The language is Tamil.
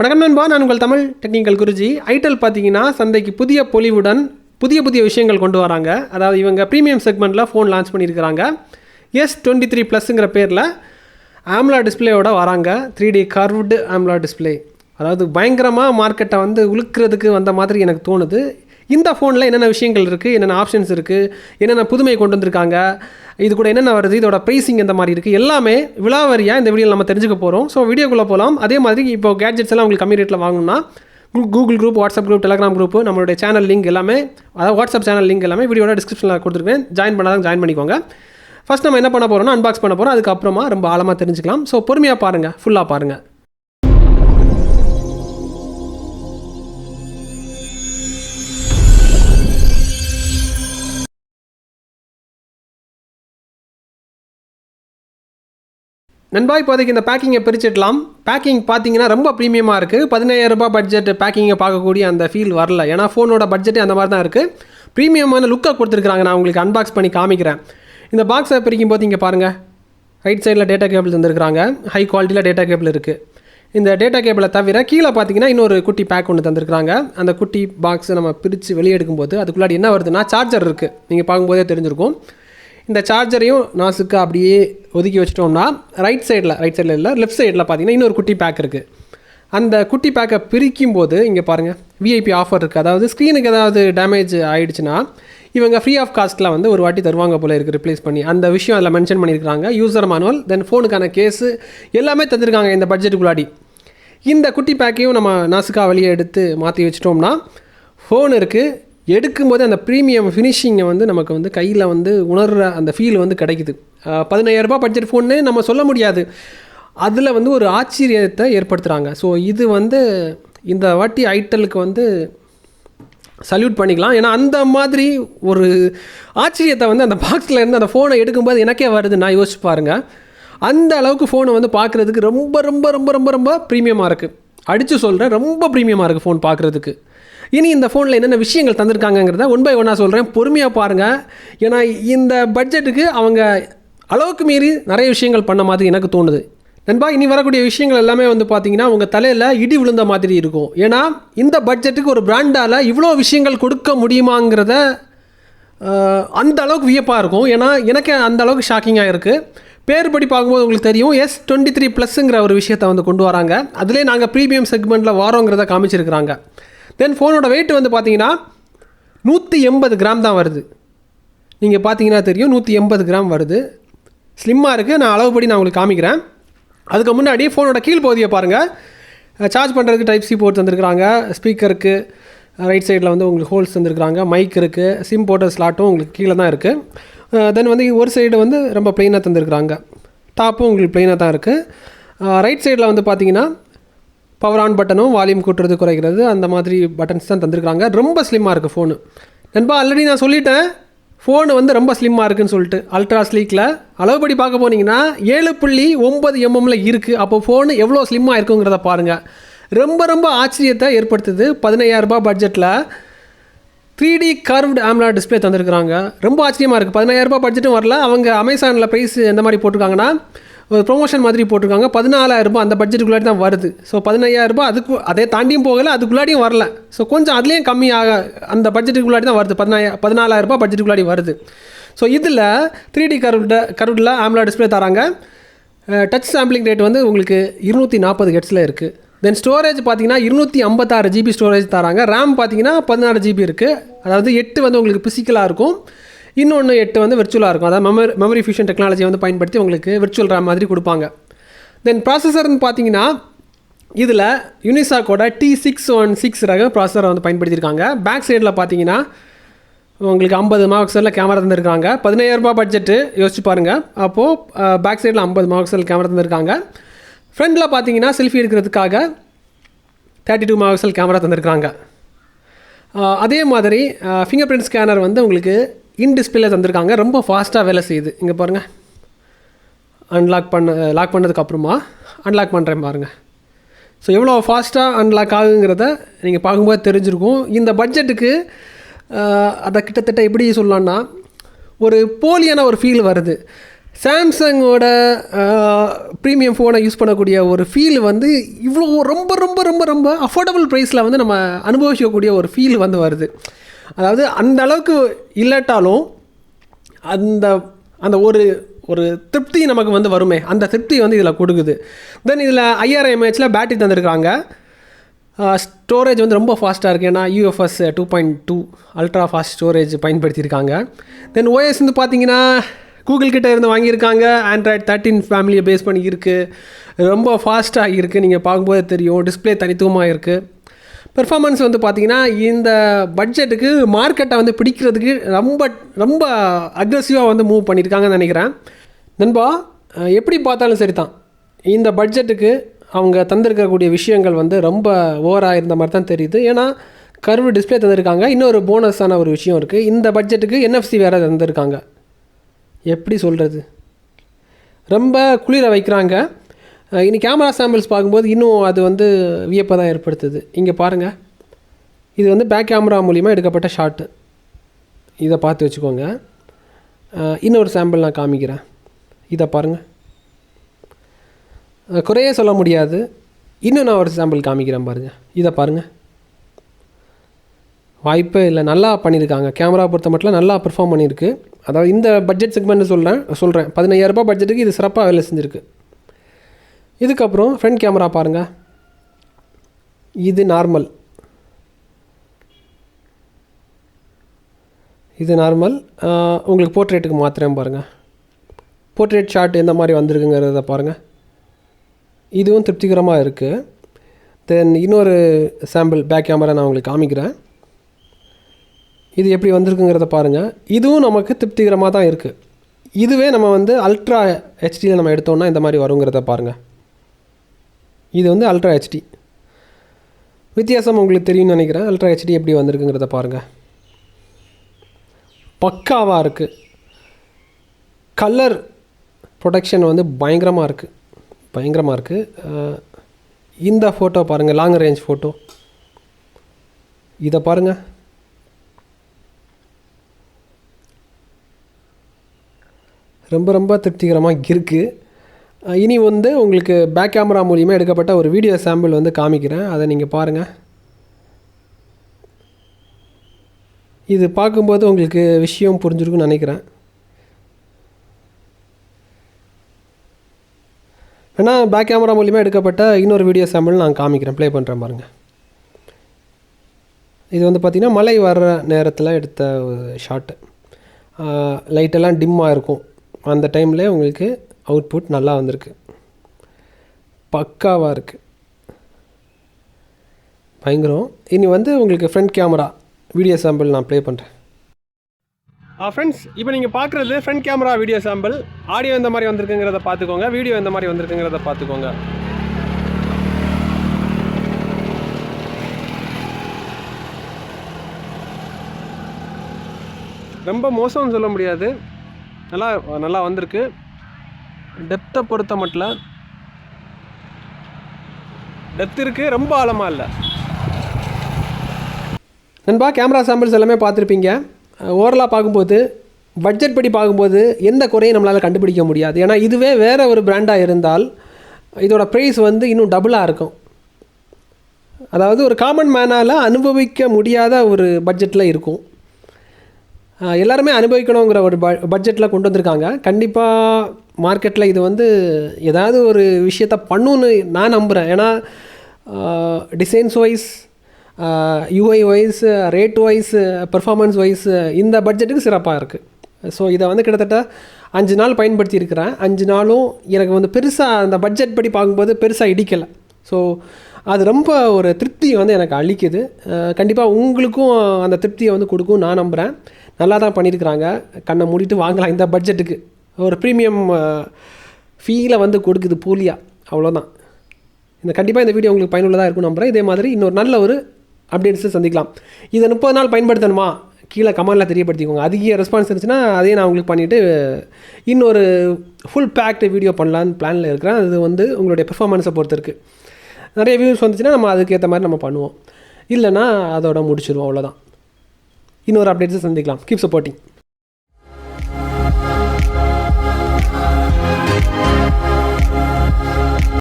வணக்கம் நண்பா, நான் உங்கள் தமிழ் டெக்னிக்கல் குருஜி. iTel பார்த்தீங்கன்னா சந்தைக்கு புதிய பொலிவுடன் புதிய விஷயங்கள் கொண்டு வராங்க. அதாவது இவங்க ப்ரீமியம் செக்மெண்ட்டில் ஃபோன் லான்ச் பண்ணியிருக்கிறாங்க. S23 ப்ளஸ்ங்கிற பேரில் ஆம்லா டிஸ்பிளேயோட வராங்க. 3D curved amla display. அதாவது பயங்கரமாக மார்க்கெட்டை வந்து உழுக்கிறதுக்கு வந்த மாதிரி எனக்கு தோணுது. இந்த ஃபோனில் என்னென்ன விஷயங்கள் இருக்குது, என்னென்ன ஆப்ஷன்ஸ் இருக்குது, என்னென்ன புதுமை கொண்டு வந்திருக்காங்க, இது கூட என்னென்ன வருது, இதோட ப்ரைஸிங் எந்த மாதிரி இருக்குது, எல்லாமே விலாவரியாக இந்த வீடியோவில் நம்ம தெரிஞ்சுக்க போகிறோம். ஸோ வீடியோக்குள்ளே போகலாம். அதே மாதிரி இப்போ கேட்ஜெட்ஸ் எல்லாம் உங்களுக்கு கம்மி ரேட்டில் வாங்கணும்னா Google group, WhatsApp group, Telegram group, நம்மளுடைய சேனல் லிங்க் எல்லாமே, அதாவது வாட்ஸ்அப் சேனல் லிங்க் எல்லாமே வீடியோட டிஸ்கிரிப்ஷனில் கொடுத்துருக்கேன். ஜாயின் பண்ணாதான் ஜாயின் பண்ணிக்கோங்க. ஃபஸ்ட் நம்ம என்ன பண்ண போகிறோம்னா அன்பாக்ஸ் பண்ண போகிறோம். அதுக்கப்புறமா ரொம்ப ஆழமாக தெரிஞ்சுக்கலாம். ஸோ பொறுமையாக பாருங்கள், ஃபுல்லாக பாருங்கள். நண்பா, இப்போதைக்கு இந்த பேக்கிங்கை பிரிச்சிடலாம். பேக்கிங் பார்த்தீங்கன்னா ரொம்ப ப்ரீமியமாக இருக்குது. 17,000 ரூபாய் பட்ஜெட் பேக்கிங்கை பார்க்கக்கூடிய அந்த ஃபீல் வரல. ஏன்னா ஃபோனோட பட்ஜெட்டே அந்த மாதிரி தான் இருக்குது. ப்ரீமியமான லுக்கை கொடுத்துருக்காங்க. நான் உங்களுக்கு அன்பாக்ஸ் பண்ணி காமிக்கிறேன். இந்த பாக்ஸை பிரிக்கும் போது இங்கே பாருங்கள், ரைட் சைடில் டேட்டா கேபிள் தந்துருக்காங்க. ஹை குவாலிட்டியில் டேட்டா கேபிள் இருக்குது. இந்த டேட்டா கேபிளை தவிர கீழே பார்த்தீங்கன்னா இன்னொரு குட்டி பேக் ஒன்று தந்துருக்காங்க. அந்த குட்டி பாக்ஸை நம்ம பிரித்து வெளியே எடுக்கும்போது அதுக்குள்ளாடி என்ன வருதுன்னா சார்ஜர் இருக்குது. நீங்கள் பார்க்கும்போதே தெரிஞ்சிருக்கும். இந்த சார்ஜரையும் நாசுக்கு அப்படியே ஒதுக்கி வச்சிட்டோம்னா ரைட் சைடில் இல்லை லெஃப்ட் சைடில் பார்த்தீங்கன்னா இன்னொரு குட்டி பேக் இருக்குது. அந்த குட்டி பேக்கை பிரிக்கும் போது இங்கே பாருங்கள், விஐபி ஆஃபர் இருக்குது. அதாவது ஸ்க்ரீனுக்கு ஏதாவது டேமேஜ் ஆகிடுச்சுன்னா இவங்க ஃப்ரீ ஆஃப் காஸ்ட்டில் வந்து ஒரு வாட்டி தருவாங்க போல இருக்குது, ரிப்ளேஸ் பண்ணி. அந்த விஷயம் அதில் மென்ஷன் பண்ணியிருக்காங்க. யூசர் மேனுவல், தென் ஃபோனுக்கான கேஸு எல்லாமே தந்துருக்காங்க இந்த பட்ஜெட்டுக்குள்ளாடி. இந்த குட்டி பேக்கையும் நம்ம நாசுக்காக வெளியே எடுத்து மாற்றி வச்சிட்டோம்னா ஃபோன் இருக்குது. எடுக்கும்போது அந்த ப்ரீமியம் ஃபினிஷிங்கை வந்து நமக்கு வந்து கையில் வந்து உணர்கிற அந்த ஃபீல் வந்து கிடைக்குது. 17,000 ரூபாய் பட்ஜெட் ஃபோன்னு நம்ம சொல்ல முடியாது. அதில் வந்து ஒரு ஆச்சரியத்தை ஏற்படுத்துகிறாங்க. ஸோ இது வந்து இந்த வாட்டி ஐட்டலுக்கு வந்து சல்யூட் பண்ணிக்கலாம். ஏன்னா அந்த மாதிரி ஒரு ஆச்சரியத்தை வந்து அந்த பாக்ஸில் இருந்து அந்த ஃபோனை எடுக்கும்போது எனக்கே வருது. நான் யோசிச்சு பாருங்கள், அந்த அளவுக்கு ஃபோனை வந்து பார்க்குறதுக்கு ரொம்ப ரொம்ப ரொம்ப ரொம்ப ரொம்ப ப்ரீமியமாக இருக்குது. அடித்து சொல்கிறேன், ரொம்ப ப்ரீமியமாக இருக்குது ஃபோன் பார்க்குறதுக்கு. இனி இந்த ஃபோனில் என்னென்ன விஷயங்கள் தந்திருக்காங்கிறத ஒன் பை ஒன்னாக சொல்கிறேன், பொறுமையாக பாருங்கள். ஏன்னா இந்த பட்ஜெட்டுக்கு அவங்க அளவுக்கு மீறி நிறைய விஷயங்கள் பண்ண மாதிரி எனக்கு தோணுது. நண்பா, இனி வரக்கூடிய விஷயங்கள் எல்லாமே வந்து பார்த்தீங்கன்னா உங்கள் தலையில் இடி விழுந்த மாதிரி இருக்கும். ஏன்னா இந்த பட்ஜெட்டுக்கு ஒரு பிராண்டால் இவ்வளோ விஷயங்கள் கொடுக்க முடியுமாங்கிறத அந்த அளவுக்கு வியப்பாக இருக்கும். ஏன்னா எனக்கு அந்த அளவுக்கு ஷாக்கிங்காக இருக்குது. பேர் படி பார்க்கும்போது உங்களுக்கு தெரியும், S23 ப்ளஸ்ங்கிற ஒரு விஷயத்தை வந்து கொண்டு வராங்க. அதிலே நாங்கள் ப்ரீமியம் செக்மெண்ட்டில் வாரோங்கிறத காமிச்சிருக்கிறாங்க. தென் ஃபோனோட வெயிட் வந்து பார்த்தீங்கன்னா 180 கிராம் தான் வருது. நீங்கள் பார்த்தீங்கன்னா தெரியும், 180 கிராம் வருது. ஸ்லிம்மாக இருக்குது. நான் அளவுபடி நான் உங்களுக்கு காமிக்கிறேன். அதுக்கு முன்னாடி ஃபோனோட கீழ் பகுதியை பாருங்கள். சார்ஜ் பண்ணுறதுக்கு டைப் சி போர்ட் தந்துருக்குறாங்க. ஸ்பீக்கருக்கு ரைட் சைடில் வந்து உங்களுக்கு ஹோல்ஸ் தந்துருக்குறாங்க. மைக் இருக்குது. சிம் போட்ட ஸ்லாட்டும் உங்களுக்கு கீழே தான் இருக்குது. தென் வந்து ஒரு சைடு வந்து ரொம்ப ப்ளெயினாக தந்துருக்குறாங்க. டாப்பும் உங்களுக்கு ப்ளெயினாக தான் இருக்குது. ரைட் சைடில் வந்து பார்த்தீங்கன்னா பவர் ஆன் பட்டனும் வால்யூம் கூட்டுறது குறைக்கிறது அந்த மாதிரி பட்டன்ஸ் தான் தந்துருக்காங்க. ரொம்ப ஸ்லிம்மாக இருக்குது ஃபோனு. நண்பா, ஆல்ரெடி நான் சொல்லிட்டேன் ஃபோனு வந்து ரொம்ப ஸ்லிம்மாக இருக்குதுன்னு சொல்லிட்டு. அல்ட்ரா ஸ்லீக்கில் அளவுபடி பார்க்க போனீங்கன்னா 7.9 mm இருக்குது. அப்போ ஃபோனு எவ்வளோ ஸ்லிம்மாக இருக்குங்கிறத பாருங்கள். ரொம்ப ரொம்ப ஆச்சரியத்தை ஏற்படுத்துது. 17,000 ரூபாய் பட்ஜெட்டில் 3D கர்வ்டு ஆம்லா டிஸ்பிளே தந்துருக்குறாங்க. ரொம்ப ஆச்சரியமாக இருக்குது. 17,000 ரூபாய் பட்ஜெட்டும் வரல. அவங்க அமேசானில் ப்ரைஸ் எந்த மாதிரி போட்டிருக்காங்கன்னா ஒரு ப்ரொமோஷன் மாதிரி போட்டிருக்காங்க. 14,000 ரூபாய் அந்த பட்ஜெட்டுக்குள்ளாடி தான் வருது. ஸோ 17,000 ரூபாய் அதுக்கு அதே தாண்டியும் போகலை, அதுக்குள்ளாடியும் வரல. ஸோ கொஞ்சம் அதுலேயும் கம்மியாக அந்த பட்ஜெட்டுக்குள்ளாடி தான் வருது. 14,000 ரூபாய் பட்ஜெட்டுக்குள்ளாடி வருது. ஸோ இதில் 3D கர்வ்டில் ஆம்லா டிஸ்பிளே தராங்க. டச் சாம்பிளிங் ரேட் வந்து உங்களுக்கு 240 ஹெர்ட்ஸில் இருக்குது. தென் ஸ்டோரேஜ் பார்த்தீங்கன்னா 256 GB ஸ்டோரேஜ் தராங்க. ரேம் பார்த்தீங்கன்னா 16 GB இருக்குது. அதாவது 8 வந்து உங்களுக்கு பிசிக்கலாக இருக்கும், இன்னொன்று 8 வந்து விர்ச்சுவலாக இருக்கும். அதாவது மெமரி ஃபியூஷன் டெக்னாலஜியை வந்து பயன்படுத்தி உங்களுக்கு விர்ச்சுவல் ரேம் மாதிரி கொடுப்பாங்க. தென் ப்ராசஸர்னு பார்த்தீங்கன்னா இதில் யூனிசாக்கோட T616 ரக ப்ராசஸரை வந்து பயன்படுத்தியிருக்காங்க. பேக் சைடில் பார்த்தீங்கன்னா உங்களுக்கு 50 மெகாபிக்சலில் கேமரா தந்துருக்காங்க. 17,000 ரூபாய் பட்ஜெட்டு யோசிச்சு பாருங்கள். அப்போது பேக் சைடில் 50 மெகாபிக்சல் கேமரா தந்துருக்காங்க. ஃப்ரண்டில் பார்த்தீங்கன்னா செல்ஃபி எடுக்கிறதுக்காக 32 மெகாபிக்சல் கேமரா தந்துருக்காங்க. அதே மாதிரி ஃபிங்கர் பிரிண்ட் ஸ்கேனர் வந்து உங்களுக்கு இன் டிஸ்பிளே தந்திருக்காங்க. ரொம்ப ஃபாஸ்ட்டாக வேலை செய்யுது. இங்கே பாருங்கள், லாக் பண்ணதுக்கப்புறமா அன்லாக் பண்ணுறேன் பாருங்கள். ஸோ எவ்வளோ ஃபாஸ்ட்டாக அன்லாக் ஆகுங்கிறத நீங்கள் பார்க்கும்போது தெரிஞ்சிருக்கும். இந்த பட்ஜெட்டுக்கு அதை கிட்டத்தட்ட எப்படி சொல்லலான்னா ஒரு போலியான ஒரு ஃபீல் வருது. சாம்சங்கோட ப்ரீமியம் ஃபோனை யூஸ் பண்ணக்கூடிய ஒரு ஃபீல் வந்து இவ்வளோ ரொம்ப ரொம்ப ரொம்ப ரொம்ப அஃபோர்டபுள் ப்ரைஸில் வந்து நம்ம அனுபவிக்கக்கூடிய ஒரு ஃபீல் வந்து வருது. அதாவது அந்த அளவுக்கு இல்லாட்டாலும் அந்த அந்த ஒரு ஒரு திருப்தி நமக்கு வந்து வருமே, அந்த திருப்தி வந்து இதில் கொடுக்குது. தென் இதில் 5000 mAh பேட்டரி தந்துருக்காங்க. ஸ்டோரேஜ் வந்து ரொம்ப ஃபாஸ்ட்டாக இருக்குது, ஏன்னா UFS 2.2 அல்ட்ரா ஃபாஸ்ட் ஸ்டோரேஜ் பயன்படுத்தியிருக்காங்க. தென் OS வந்து பார்த்தீங்கன்னா கூகுள் கிட்டே இருந்து வாங்கியிருக்காங்க. Android 13 ஃபேமிலியை பேஸ் பண்ணி இருக்குது. ரொம்ப ஃபாஸ்ட்டாக இருக்குது, நீங்கள் பார்க்கும்போது தெரியும். டிஸ்பிளே தனித்துவமாக இருக்குது. பெர்ஃபார்மன்ஸ் வந்து பார்த்திங்கன்னா இந்த பட்ஜெட்டுக்கு மார்க்கெட்டை வந்து பிடிக்கிறதுக்கு ரொம்ப ரொம்ப அக்ரெசிவாக வந்து மூவ் பண்ணியிருக்காங்கன்னு நினைக்கிறேன். நண்பா, எப்படி பார்த்தாலும் சரி தான், இந்த பட்ஜெட்டுக்கு அவங்க தந்திருக்கக்கூடிய விஷயங்கள் வந்து ரொம்ப ஓவராக இருந்த மாதிரி தான் தெரியுது. ஏன்னா கர்வ் டிஸ்பிளே தந்திருக்காங்க. இன்னொரு போனஸான ஒரு விஷயம் இருக்குது, இந்த பட்ஜெட்டுக்கு NFC வேறு தந்திருக்காங்க. எப்படி சொல்கிறது, ரொம்ப குளிர வைக்கிறாங்க. இனி கேமரா சாம்பிள்ஸ் பார்க்கும்போது இன்னும் அது வந்து வியப்பை தான் ஏற்படுத்துது. இங்கே பாருங்கள், இது வந்து பேக் கேமரா மூலிமா எடுக்கப்பட்ட ஷாட்டு. இதை பார்த்து வச்சுக்கோங்க. இன்னொரு சாம்பிள் நான் காமிக்கிறேன், இதை பாருங்கள். குறையே சொல்ல முடியாது. இன்னும் நான் ஒரு சாம்பிள் காமிக்கிறேன் பாருங்கள், இதை பாருங்கள். வாய்ப்பே இல்லை, நல்லா பண்ணியிருக்காங்க. கேமரா பொறுத்த மட்டும் நல்லா பெர்ஃபார்ம் பண்ணியிருக்கு. அதாவது இந்த பட்ஜெட் செக்மெண்ட்னு சொல்கிறேன் 15000 பட்ஜெட்டுக்கு இது சிறப்பாக வேலை செஞ்சுருக்கு. இதுக்கப்புறம் ஃப்ரண்ட் கேமரா பாருங்கள், இது நார்மல். உங்களுக்கு போர்ட்ரேட்டுக்கு மாத்திரம் பாருங்கள். போர்ட்ரேட் ஷாட் எந்த மாதிரி வந்திருக்குங்கிறத பாருங்கள். இதுவும் திருப்திகரமாக இருக்குது. தென் இன்னொரு சாம்பிள் பேக் கேமரா நான் உங்களுக்கு காமிக்கிறேன். இது எப்படி வந்திருக்குங்கிறத பாருங்கள். இதுவும் நமக்கு திருப்திகரமாக தான் இருக்குது. இதுவே நம்ம வந்து அல்ட்ரா ஹெச்டியில் நம்ம எடுத்தோம்னா இந்த மாதிரி வருங்கிறத பாருங்கள். இது வந்து அல்ட்ரா ஹெச்டி. வித்தியாசம் உங்களுக்கு தெரியும்னு நினைக்கிறேன். அல்ட்ரா ஹெச்டி எப்படி வந்திருக்குங்கிறத பாருங்கள். பக்காவாக இருக்குது. கலர் ப்ரொடக்ஷன் வந்து பயங்கரமாக இருக்குது. இந்த ஃபோட்டோ பாருங்கள், லாங் ரேஞ்ச் ஃபோட்டோ. இதை பாருங்கள். ரொம்ப ரொம்ப திருப்திகரமாக இருக்குது. இனி வந்து உங்களுக்கு பேக் கேமரா மூலிமா எடுக்கப்பட்ட ஒரு வீடியோ சாம்பிள் வந்து காமிக்கிறேன், அதை நீங்கள் பாருங்கள். இது பார்க்கும்போது உங்களுக்கு விஷயம் புரிஞ்சிருக்குன்னு நினைக்கிறேன். ஏன்னா பேக் கேமரா மூலிமா எடுக்கப்பட்ட இன்னொரு வீடியோ சாம்பிள் நான் காமிக்கிறேன், ப்ளே பண்ணுறேன் பாருங்கள். இது வந்து பார்த்திங்கன்னா மழை வர்ற நேரத்தில் எடுத்த ஷாட்டு. லைட்டெல்லாம் டிம்மாக இருக்கும், அந்த டைமில் உங்களுக்கு அவுட்புட் நல்லா வந்திருக்கு. பக்காவாக இருக்குது, பயங்கரம். இனி வந்து உங்களுக்கு ஃப்ரண்ட் கேமரா வீடியோ சாம்பிள் நான் ப்ளே பண்ணுறேன். ஃப்ரெண்ட்ஸ், இப்போ நீங்கள் பார்க்குறது front camera video sample. Audio எந்த மாதிரி வந்திருக்குங்கிறத பார்த்துக்கோங்க, வீடியோ எந்த மாதிரி வந்திருக்குங்கிறத பார்த்துக்கோங்க. ரொம்ப மோசம்னு சொல்ல முடியாது, நல்லா வந்திருக்கு. டெப்த்தை பொறுத்த மட்டும் டெப்த் இருக்குது, ரொம்ப ஆழமாக இல்லை. நண்பா, கேமரா சாம்பிள்ஸ் எல்லாமே பார்த்துருப்பீங்க. ஓவரலாக பார்க்கும்போது பட்ஜெட் படி பார்க்கும்போது எந்த குறையும் நம்மளால் கண்டுபிடிக்க முடியாது. ஏன்னா இதுவே வேறு ஒரு பிராண்டாக இருந்தால் இதோட ப்ரைஸ் வந்து இன்னும் டபுளாக இருக்கும். அதாவது ஒரு காமன் மேனால் அனுபவிக்க முடியாத ஒரு பட்ஜெட்டில் இருக்கும். எல்லாருமே அனுபவிக்கணுங்கிற ஒரு பட்ஜெட்டில் கொண்டு வந்திருக்காங்க. கண்டிப்பாக மார்க்கெட்டில் இது வந்து ஏதாவது ஒரு விஷயத்த பண்ணுன்னு நான் நம்புகிறேன். ஏன்னா designs wise, UI wise, rate wise, performance wise இந்த பட்ஜெட்டுக்கு சிறப்பாக இருக்குது. ஸோ இதை வந்து கிட்டத்தட்ட 5 நாள் பயன்படுத்தியிருக்கிறேன். 5 நாளும் எனக்கு வந்து பெருசாக அந்த பட்ஜெட் படி பார்க்கும்போது பெருசாக இடிக்கலை. ஸோ அது ரொம்ப ஒரு திருப்தி வந்து எனக்கு அளிக்குது. கண்டிப்பாக உங்களுக்கும் அந்த திருப்தியை வந்து கொடுக்கும் நான் நம்புகிறேன். நல்லா தான் பண்ணியிருக்கிறாங்க. கண்ணை மூடிட்டு வாங்கலாம். இந்த பட்ஜெட்டுக்கு ஒரு ப்ரீமியம் ஃபீலை வந்து கொடுக்குது போலியா, அவ்வளோதான். கண்டிப்பாக இந்த வீடியோ உங்களுக்கு பயனுள்ளதாக இருக்கும் நம்புகிறேன். இதே மாதிரி இன்னொரு நல்ல ஒரு அப்டேட்ஸை சந்திக்கலாம். இதை 30 நாள் பயன்படுத்தணுமா, கீழே கமெண்டில் தெரியப்படுத்திக்கோங்க. அதிக ரெஸ்பான்ஸ் இருந்துச்சுன்னா அதையே நான் உங்களுக்கு பண்ணிவிட்டு இன்னொரு ஃபுல் பேக்டு வீடியோ பண்ணலான்னு பிளானில் இருக்கிறேன். அது வந்து உங்களுடைய பெர்ஃபார்மன்ஸை பொறுத்து இருக்குது. நிறைய வியூஸ் வந்துச்சுன்னா நம்ம அதுக்கேற்ற மாதிரி நம்ம பண்ணுவோம், இல்லைன்னா அதோட முடிச்சிடுவோம், அவ்வளோதான். இன்னொரு அப்டேட்ஸை சந்திக்கலாம். Keep supporting.